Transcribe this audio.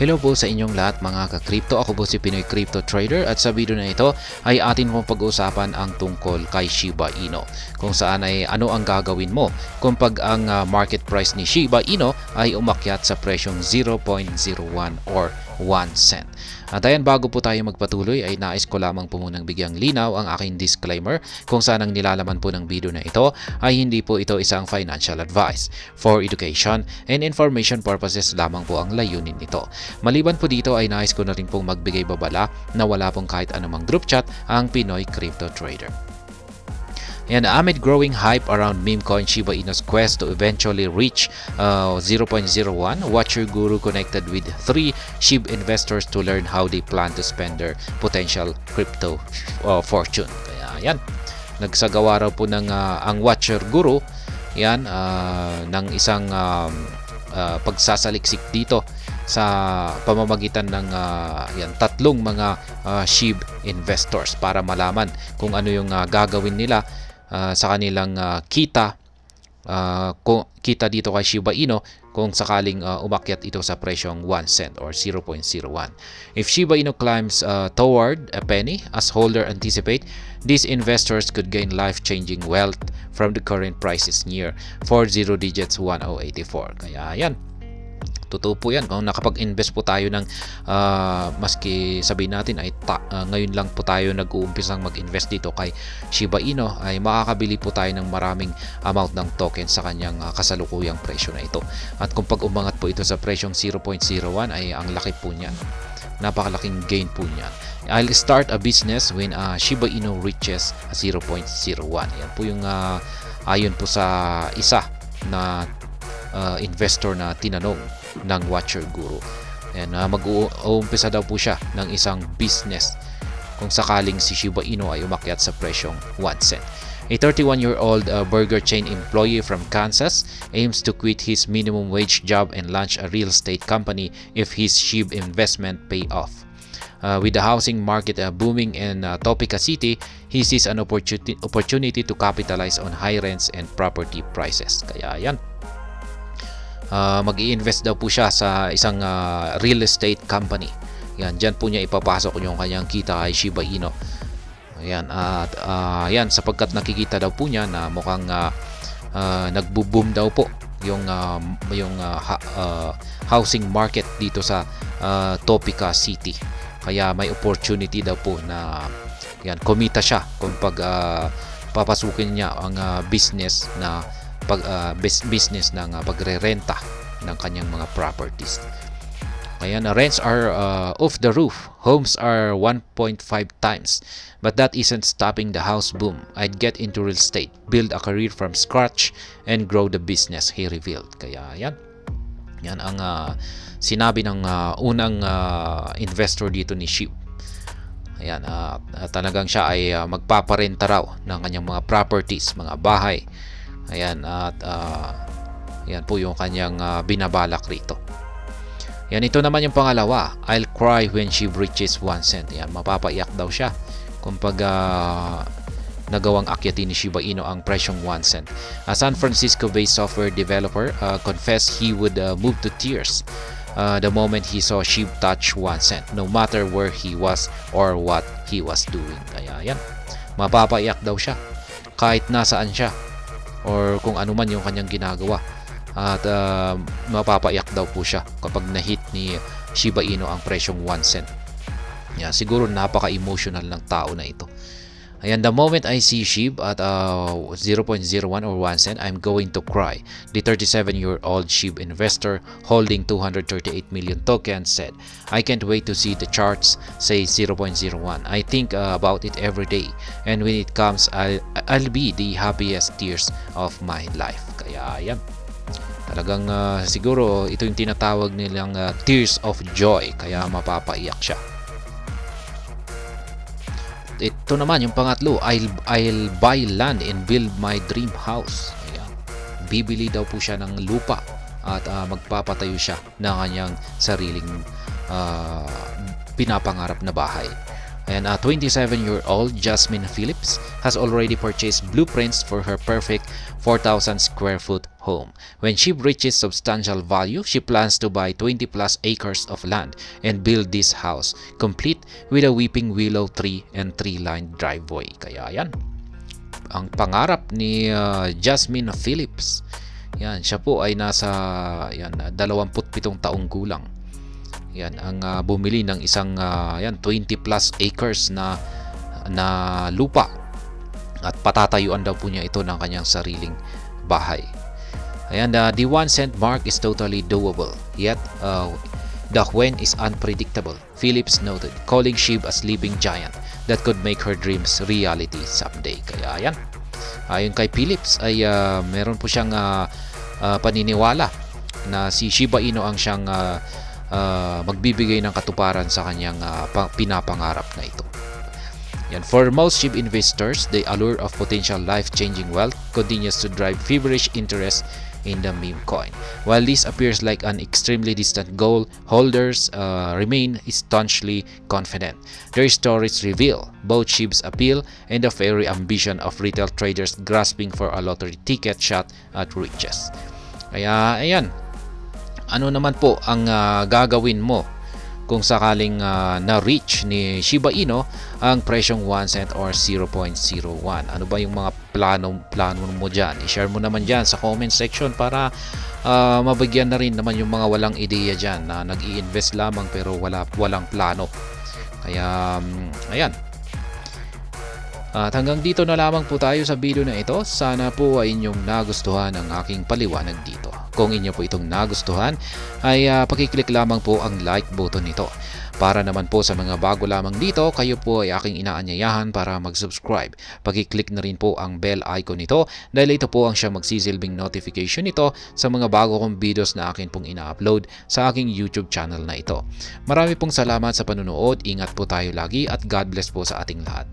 Hello po sa inyong lahat mga ka-crypto. Ako po si Pinoy Crypto Trader at sa video na ito ay atin pong pag-uusapan ang tungkol kay Shiba Inu. Kung saan ay ano ang gagawin mo kung pag ang market price ni Shiba Inu ay umakyat sa presyong 0.01 or 1 cent. At ayan, bago po tayo magpatuloy ay nais ko lamang po munang bigyang linaw ang aking disclaimer kung saan ang nilalaman po ng video na ito ay hindi po ito isang financial advice. For education and information purposes lamang po ang layunin nito. Maliban po dito ay nais ko na rin pong magbigay babala na wala pong kahit anumang group chat ang Pinoy Crypto Trader. And amid growing hype around meme coin Shiba Inu's quest to eventually reach 0.01, Watcher Guru connected with 3 SHIB investors to learn how they plan to spend their potential crypto fortune. Kaya yan, nagsagawa raw po ng ang Watcher Guru yan ng isang pagsasaliksik dito sa pamamagitan ng yan, tatlong mga SHIB investors para malaman kung ano yung gagawin nila sa kanilang kita dito kay Shiba Inu kung sakaling umakyat ito sa presyong 1 cent or 0.01. If Shiba Inu climbs toward a penny as holder anticipate, these investors could gain life-changing wealth from the current prices near 40 digits 1084. Kaya yan, totoo po yan. Kung nakapag-invest po tayo ng maski sabihin natin ay ngayon lang po tayo nag-uumpisang mag-invest dito kay Shiba Inu, ay makakabili po tayo ng maraming amount ng token sa kanyang kasalukuyang presyo na ito. At kung pag umangat po ito sa presyong 0.01 ay ang laki po niyan. Napakalaking gain po niyan. I'll start a business when Shiba Inu reaches 0.01. Yan po yung ayon po sa isa na investor na tinanong ng Watcher Guru. And mag-uumpisa daw po siya ng isang business kung sakaling si Shiba Inu ay umakyat sa presyong 1 cent. A 31-year-old burger chain employee from Kansas aims to quit his minimum wage job and launch a real estate company if his SHIB investment pay off. With the housing market booming in Topeka City, he sees an opportunity to capitalize on high rents and property prices. Kaya yan, mag-i-invest daw po siya sa isang real estate company. Yan, diyan po niya ipapasok yung kanyang kita kay Shiba Inu. Ayan, at yan, sapagkat nakikita daw po niya na mukhang nagbo-boom daw po yung housing market dito sa Topeka City. Kaya may opportunity daw po na yan, kumita siya kung pag papasukin niya ang business na business ng pagrerenta ng kanyang mga properties. Ayan, rents are off the roof. Homes are 1.5 times. But that isn't stopping the house boom. I'd get into real estate, build a career from scratch, and grow the business, he revealed. Kaya yan. Yan ang sinabi ng unang investor dito ni SHIB. Ayan, talagang siya ay magpaparenta raw ng kanyang mga properties, mga bahay. Ayan, at yan po yung kanyang binabalak rito. Yan, ito naman yung pangalawa. I'll cry when she reaches 1 cent. Yan, mapapaiyak daw siya kung pag nagawang akyatin ni Shiba Inu ang presyong 1 cent. A San Francisco-based software developer confessed he would move to tears the moment he saw SHIB touch 1 cent, no matter where he was or what he was doing. Kaya yan, mapapaiyak daw siya kahit nasaan siya or kung ano man yung kanyang ginagawa, at mapapaiyak daw po siya kapag na-hit ni Shiba Inu ang presyong 1 cent. Yeah, siguro napaka-emotional ng tao na ito. Ayan, the moment I see SHIB at 0.01 or 1 cent, I'm going to cry. The 37-year-old SHIB investor holding 238 million tokens said, I can't wait to see the charts say 0.01. I think about it every day. And when it comes, I'll be the happiest tears of my life. Kaya yan. Talagang siguro ito yung tinatawag nilang tears of joy. Kaya mapapaiyak siya. Ito naman yung pangatlo, I'll buy land and build my dream house. Ayan. Bibili daw po siya ng lupa at magpapatayo siya ng kanyang sariling pinapangarap na bahay. And a 27-year-old Jasmine Phillips has already purchased blueprints for her perfect 4,000 square foot home. When she reaches substantial value, she plans to buy 20 plus acres of land and build this house, complete with a weeping willow tree and tree-lined driveway. Kaya yan, ang pangarap ni Jasmine Phillips. Yan, siya po ay nasa 27 taong gulang. Yan ang bumili ng isang 20 plus acres na lupa at patatayuan daw po niya ito ng kanyang sariling bahay. Ayan, the 1 cent mark is totally doable, yet the when is unpredictable, Phillips noted, calling Shib a sleeping giant that could make her dreams reality someday. Kaya yan, ayon kay Phillips ay meron po siyang paniniwala na si Shiba Inu ang siyang magbibigay ng katuparan sa kanyang pinapangarap na ito. Yan. For most SHIB investors, the allure of potential life-changing wealth continues to drive feverish interest in the meme coin. While this appears like an extremely distant goal, holders remain staunchly confident. Their stories reveal both SHIB's appeal and the fiery ambition of retail traders grasping for a lottery ticket shot at riches. Kaya ayan, ano naman po ang gagawin mo kung sakaling na-reach ni Shiba Inu ang presyong 1 cent or 0.01? Ano ba yung mga plano mo dyan? I-share mo naman dyan sa comment section para mabigyan na rin naman yung mga walang ideya dyan na nag-i-invest lamang pero walang plano. Kaya ayan. At hanggang dito na lamang po tayo sa video na ito. Sana po ay inyong nagustuhan ang aking paliwanag dito. Kung inyo po itong nagustuhan ay pakiclick lamang po ang like button nito. Para naman po sa mga bago lamang dito, kayo po ay aking inaanyayahan para mag-subscribe. Pakiclick na rin po ang bell icon nito dahil ito po ang siyang magsisilbing notification nito sa mga bago kong videos na akin pong ina-upload sa aking YouTube channel na ito. Marami pong salamat sa panunood. Ingat po tayo lagi at God bless po sa ating lahat.